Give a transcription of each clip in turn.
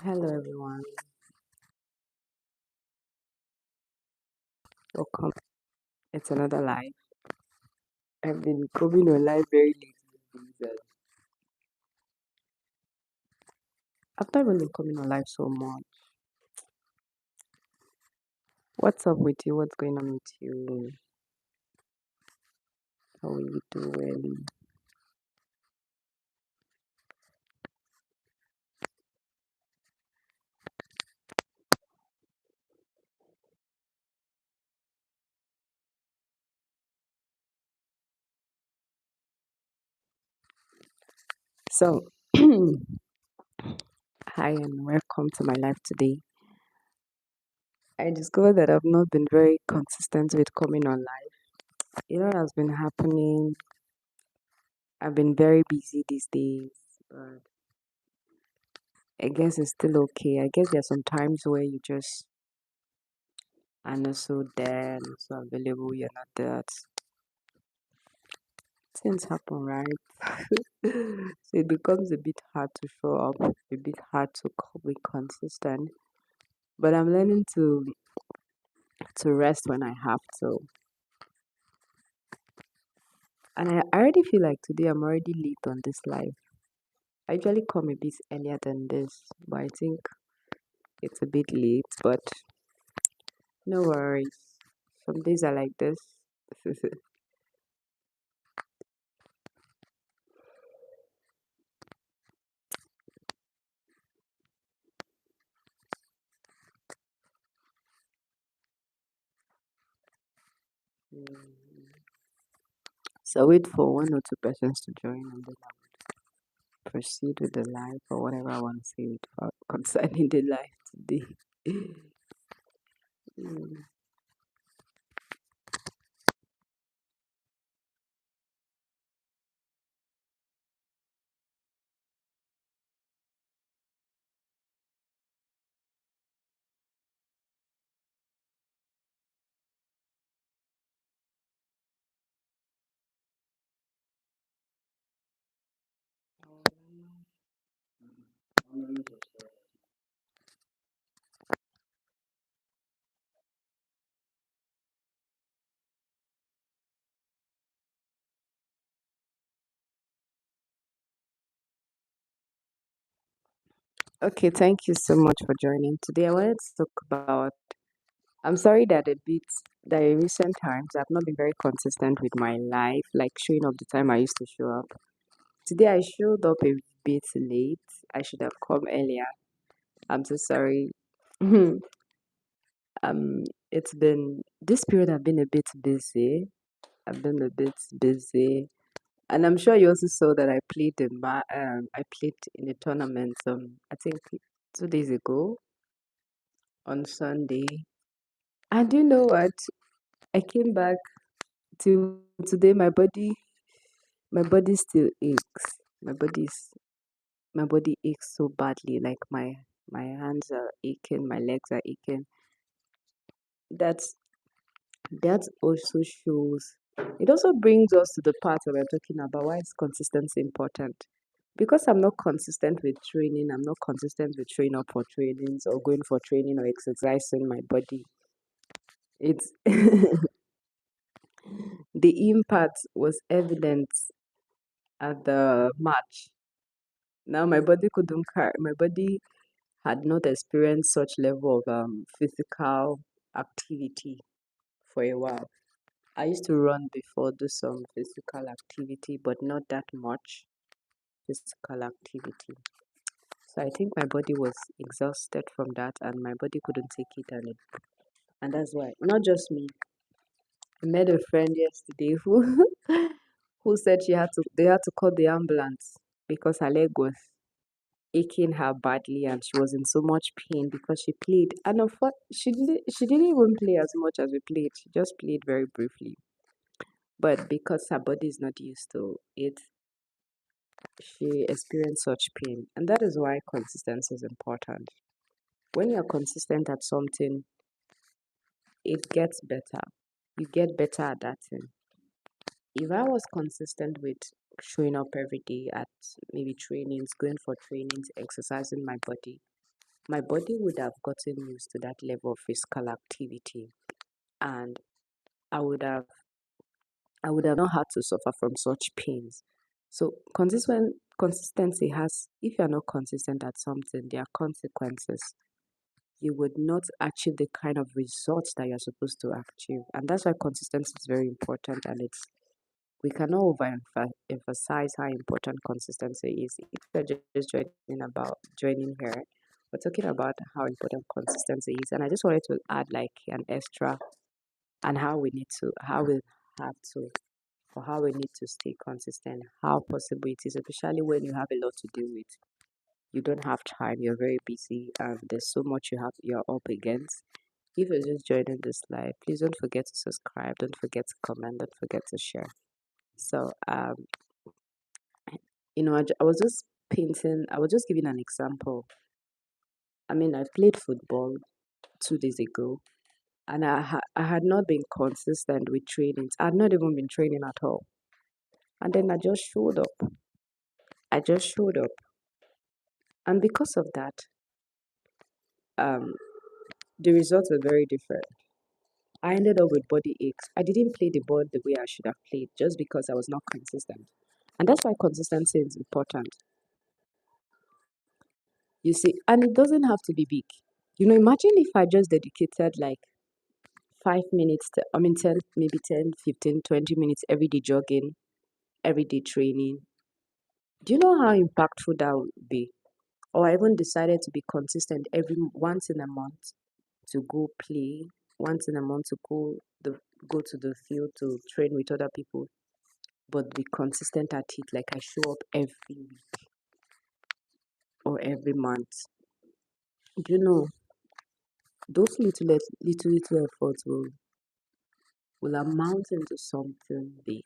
Hello everyone, welcome. It's another live. I've been coming on live very late these days. I've not really been coming on live so much. What's up with you? What's going on with you? How are you doing? So, hi and welcome to my live today. I discovered that I've not been very consistent with coming on live. What has been happening? I've been very busy these days, but I guess it's still okay. I guess there's some times where you just are not so there, not so available, you're not there. Things happen, right? So it becomes a bit hard to show up, a bit hard to be consistent. But I'm learning to rest when I have to. And I already feel like today I'm already late on this live. I usually come a bit earlier than this, but I think it's a bit late. But no worries. Some days are like this. Mm. So wait for one or two persons to join and then I'll proceed with the live or whatever I want to say concerning the live today. Mm. Okay, thank you so much for joining. Today I wanted to talk about I'm sorry that in recent times I've not been very consistent with my life, like showing up the time I used to show up. Today I showed up a bit late. I should have come earlier. I'm so sorry. It's been this period I've been a bit busy. I've been a bit busy. And I'm sure you also saw that I played in a tournament I think 2 days ago on Sunday. And you know what? I came back till today. My body still aches. My body's my body aches so badly. Like my hands are aching, my legs are aching. That's that also shows. It also brings us to the part that we're talking about why is consistency important. Because I'm not consistent with training, I'm not consistent with showing up for trainings or going for training or exercising my body. It's the impact was evident at the match. Now my body had not experienced such level of physical activity for a while. I used to run before, do some physical activity, but not that much physical activity. So I think my body was exhausted from that, and my body couldn't take it, and that's why not just me. I met a friend yesterday who who said they had to call the ambulance because her leg was aching her badly and she was in so much pain because she played. And she didn't even play as much as we played. She just played very briefly. But because her body is not used to it, she experienced such pain. And that is why consistency is important. When you're consistent at something, it gets better. You get better at that thing. If I was consistent with showing up every day at maybe trainings, going for trainings, exercising my body, my body would have gotten used to that level of physical activity, and I would have I would have not had to suffer from such pains. So consistency has, if you are not consistent at something, there are consequences. You would not achieve the kind of results that you're supposed to achieve. And that's why consistency is very important, and we cannot emphasize how important consistency is. If you're just joining here, we're talking about how important consistency is. And I just wanted to add like an extra and how we have to, or how we need to stay consistent, how possible it is, especially when you have a lot to do with. You don't have time, you're very busy, and there's so much you're up against. If you're just joining this live, please don't forget to subscribe, don't forget to comment, don't forget to share. So I was just I was just giving an example. I mean, I played football 2 days ago, and I had not been consistent with trainings. I had not even been training at all. And then I just showed up. I just showed up. And because of that, um, the results were very different. I ended up with body aches. I didn't play the ball the way I should have played just because I was not consistent. And that's why consistency is important. You see, and it doesn't have to be big. Imagine if I just dedicated like 5 minutes, 10, maybe 10, 15, 20 minutes every day jogging, every day training. Do you know how impactful that would be? Or I even decided to be consistent every once in a month to go play, once in a month to go to the field to train with other people, but be consistent at it. Like I show up every week or every month. Do you know those little efforts will amount into something big.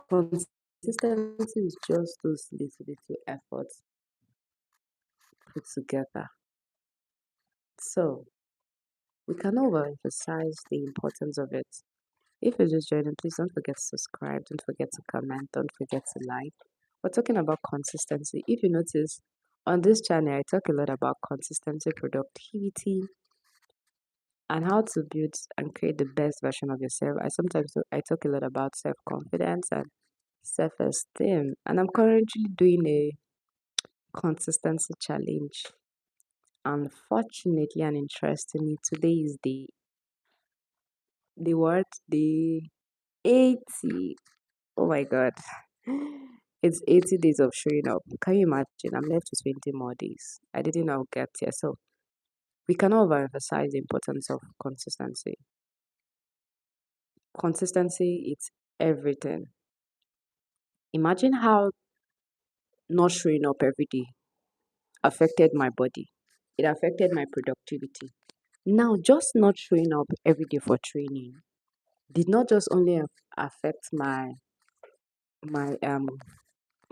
Consistency is just those little efforts put together. So we can overemphasize the importance of it. If you're just joining, please don't forget to subscribe, don't forget to comment, don't forget to like. We're talking about consistency. If you notice, on this channel, I talk a lot about consistency, productivity, and how to build and create the best version of yourself. I talk a lot about self-confidence and self-esteem, and I'm currently doing a consistency challenge. Unfortunately and interestingly, today is the what? The 80. Oh my god. It's 80 days of showing up. Can you imagine? I'm left with 20 more days. I didn't know I'll get here. So we cannot overemphasize the importance of consistency. Consistency is everything. Imagine how not showing up every day affected my body. It affected my productivity. Now, just not showing up every day for training did not just only affect my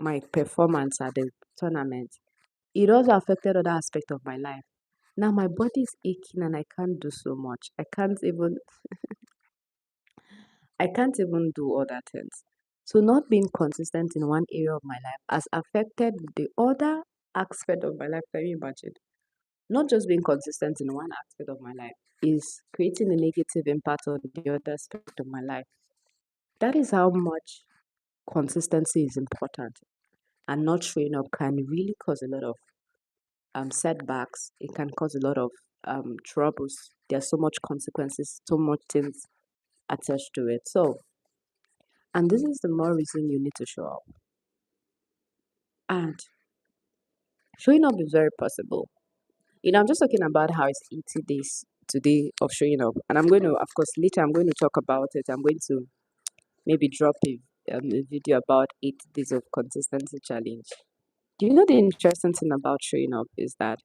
my performance at the tournament, it also affected other aspects of my life. Now my body is aching and I can't do so much. I can't even do other things. So not being consistent in one area of my life has affected the other aspect of my life. Can you imagine? Not just being consistent in one aspect of my life is creating a negative impact on the other aspect of my life. That is how much consistency is important. And not showing up can really cause a lot of setbacks. It can cause a lot of troubles. There's so much consequences, so much things attached to it. So, and this is the more reason you need to show up. And showing up is very possible. I'm just talking about how it's 80 days today of showing up. And I'm going to, of course, later I'm going to talk about it. I'm going to maybe drop a video about 80 days of consistency challenge. Do you know the interesting thing about showing up is that